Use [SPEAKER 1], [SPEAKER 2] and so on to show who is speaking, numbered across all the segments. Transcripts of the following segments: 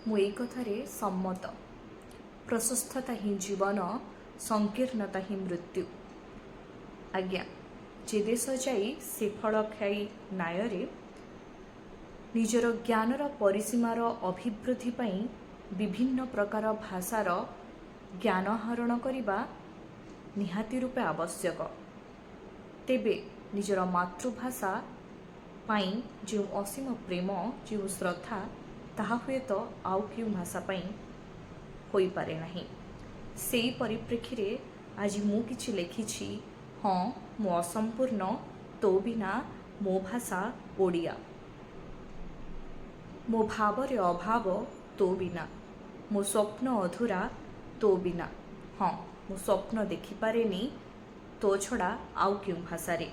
[SPEAKER 1] ମୁଁ ଏଇ କଥାରେ ସମ୍ମତ। ପ୍ରଶସ୍ତତା ହିଁ ଜୀବନ, ସଂକୀର୍ଣ୍ଣତା ହିଁ ମୃତ୍ୟୁ। ଆଜ୍ଞା, ଯେ ଦେଶ ଯାଇ ସେ ଫଳ ଖାଇ ନ୍ୟାୟରେ ନିଜର ଜ୍ଞାନର ପରିସୀମାର ଅଭିବୃଦ୍ଧି ପାଇଁ ବିଭିନ୍ନ ପ୍ରକାର ଭାଷାର ଜ୍ଞାନ ଆହରଣ କରିବା ନିହାତି ରୂପେ ଆବଶ୍ୟକ। ତେବେ ନିଜର ମାତୃଭାଷା ପାଇଁ ଯେଉଁ ଅସୀମ ପ୍ରେମ, ଯେଉଁ ଶ୍ରଦ୍ଧା, ତାହା ହୁଏତ ଆଉ କେଉଁ ଭାଷା ପାଇଁ ହୋଇପାରେ ନାହିଁ। ସେହି ପରିପ୍ରେକ୍ଷୀରେ ଆଜି ମୁଁ କିଛି ଲେଖିଛି। ହଁ, ମୁଁ ଅସମ୍ପୂର୍ଣ୍ଣ, ତୋ ବିନା ମୋ ଭାଷା ଓଡ଼ିଆ। ମୋ ଭାବରେ ଅଭାବ ତୋ ବିନା, ମୋ ସ୍ୱପ୍ନ ଅଧୁରା ତୋ ବିନା। ହଁ, ମୁଁ ସ୍ୱପ୍ନ ଦେଖିପାରେନି ତୋ ଛଡ଼ା ଆଉ କେଉଁ ଭାଷାରେ।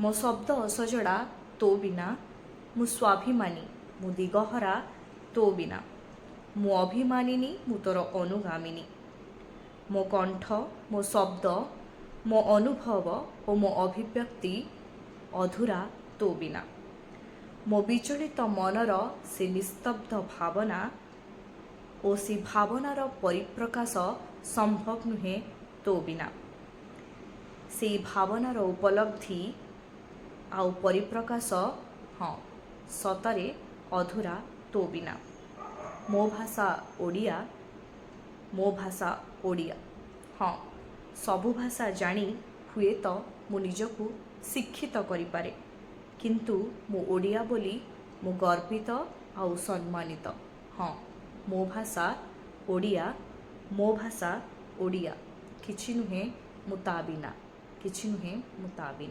[SPEAKER 1] ମୋ ଶବ୍ଦ ଅସଜଡ଼ା ତୋ ବିନା, ମୁଁ ସ୍ୱାଭିମାନୀ, ମୁଁ ଦିଗହରା ତୋ ବିନା। ମୁଁ ଅଭିମାନିନୀ, ମୁଁ ତୋର ଅନୁଗାମିନୀ। ମୋ କଣ୍ଠ, ମୋ ଶବ୍ଦ, ମୋ ଅନୁଭବ ଓ ମୋ ଅଭିବ୍ୟକ୍ତି ଅଧୁରା ତୋ ବିନା। ମୋ ବିଚଳିତ ମନର ସେ ନିସ୍ତବ୍ଧ ଭାବନା ଓ ସେ ଭାବନାର ପରିପ୍ରକାଶ ସମ୍ଭବ ନୁହେଁ ତୋ ବିନା। ସେଇ ଭାବନାର ଉପଲବ୍ଧି ଆଉ ପରିପ୍ରକାଶ, ହଁ, ସତରେ ଅଧୁରା ତୋ ବିନା। ମୋ ଭାଷା ଓଡ଼ିଆ, ମୋ ଭାଷା ଓଡ଼ିଆ। ହଁ, ସବୁ ଭାଷା ଜାଣି ହୁଏତ ମୁଁ ନିଜକୁ ଶିକ୍ଷିତ କରିପାରେ, କିନ୍ତୁ ମୁଁ ଓଡ଼ିଆ ବୋଲି ମୁଁ ଗର୍ବିତ ଆଉ ସମ୍ମାନିତ। ହଁ, ମୋ ଭାଷା ଓଡ଼ିଆ, ମୋ ଭାଷା ଓଡ଼ିଆ। କିଛି ନୁହେଁ ମୁଁ ତା ବିନା, କିଛି ନୁହେଁ ମୁଁ ତା ବିନା।